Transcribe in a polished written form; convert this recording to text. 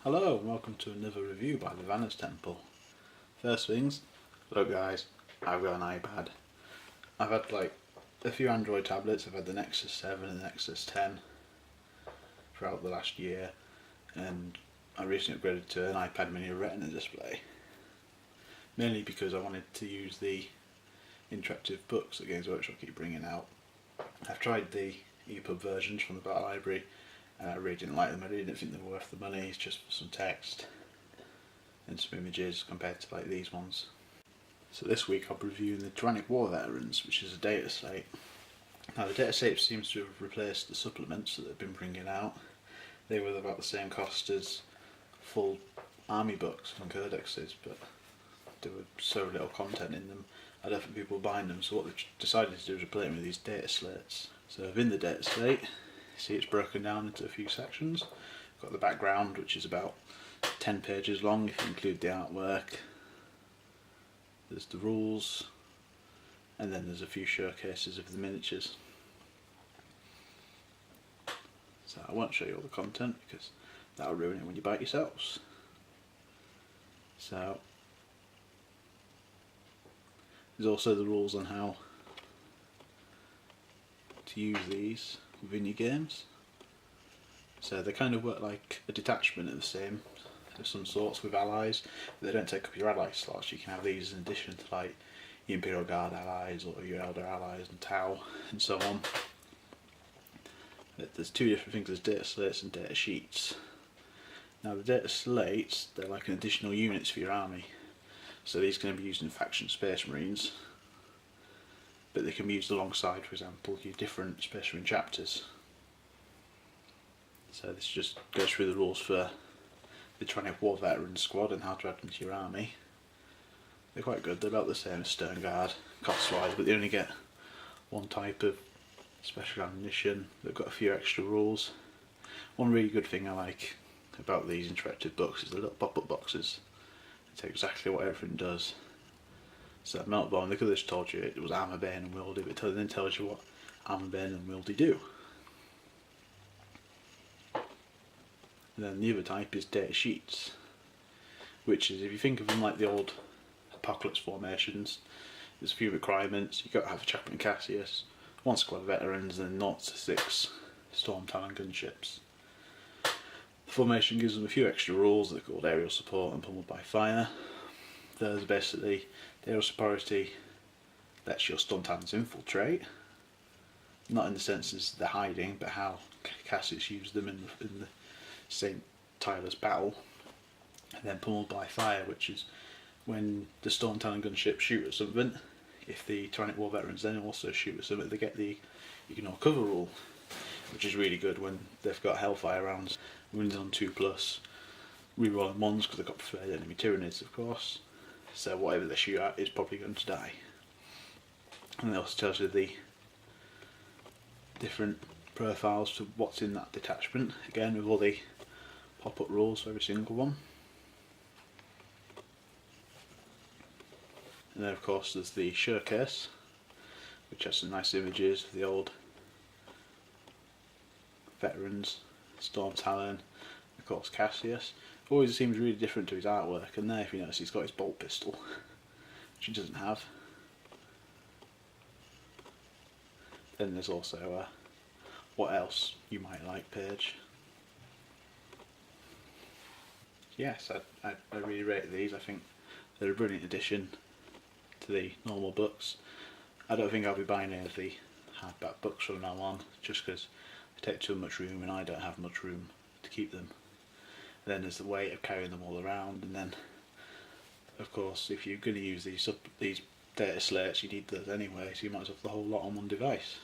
Hello and welcome to another review by the Vanna's Temple. First things, hello guys, I've got an iPad. I've had like a few Android tablets. I've had the Nexus 7 and the Nexus 10 throughout the last year, and I recently upgraded to an iPad mini Retina Display, mainly because I wanted to use the interactive books that Games Workshop keep bringing out. I've tried the EPUB versions from the Battle Library and I really didn't like them. I really didn't think they were worth the money. It's just for some text and some images compared to like these ones. So this week I'll be reviewing the Tyrannic War Veterans, which is a Dataslate. Now the Dataslate seems to have replaced the supplements that they've been bringing out. They were about the same cost as full army books and codexes, but there was so little content in them, I don't think people were buying them, so what they've decided to do is replace them with these Dataslates. So within the Dataslate, see it's broken down into a few sections. Got the background, which is about 10 pages long if you include the artwork. There's the rules, and then there's a few showcases of the miniatures. So I won't show you all the content because that'll ruin it when you buy it yourselves. So there's also the rules on how to use these within your games. So they kind of work like a detachment of the same of some sorts with allies. They don't take up your ally slots. You can have these in addition to like your Imperial Guard allies or your Elder allies and Tau and so on. But there's two different things, there's data slates and data sheets. Now the data slates, they're like an additional units for your army. So these can be used in faction Space Marines, but they can be used alongside, for example, your different Space Marine chapters. So this just goes through the rules for the Tyrannic War Veterans squad and how to add them to your army. They're quite good, they're about the same as Stern Guard cost wise, but they only get one type of special ammunition. They've got a few extra rules. One really good thing I like about these interactive books is the little pop-up boxes. They tell exactly what everything does. So Meltbone, they could have just told you it was Armour Bane and Wieldy, but it then tells you what Armour Bane and Wieldy do. And then the other type is data sheets, which is, if you think of them like the old Apocalypse formations, there's a few requirements. You've got to have a Chaplain Cassius, 1 squad of veterans, and 0 to 6 Storm Talon gunships. The formation gives them a few extra rules. They're called aerial support and pummeled by fire. There's basically the aerial superiority lets your Storm Talons infiltrate, not in the sense as they're hiding, but how Cassius used them in the St. Tyler's battle. And then pummeled by fire, which is when the Storm Talon gunships shoot at something. If the Tyrannic War Veterans then also shoot at something, they get the ignore cover rule, which is really good when they've got Hellfire rounds. Wins on 2+, rerolling 1s because they've got preferred enemy Tyranids, of course. So whatever they shoot at is probably going to die. And it also tells you the different profiles to what's in that detachment, again with all the pop-up rules for every single one. And then of course there's the showcase, which has some nice images of the old veterans, Storm Talon, of course Cassius. Always seems really different to his artwork, and there if you notice he's got his bolt pistol, which he doesn't have. Then there's also what else you might like page. Yes, I really rate these. I think they're a brilliant addition to the normal books. I don't think I'll be buying any of the hardback books from now on, just because they take too much room and I don't have much room to keep them. And then there's the weight of carrying them all around, and then of course if you're going to use these data slates you need those anyway, so you might as well have the whole lot on one device.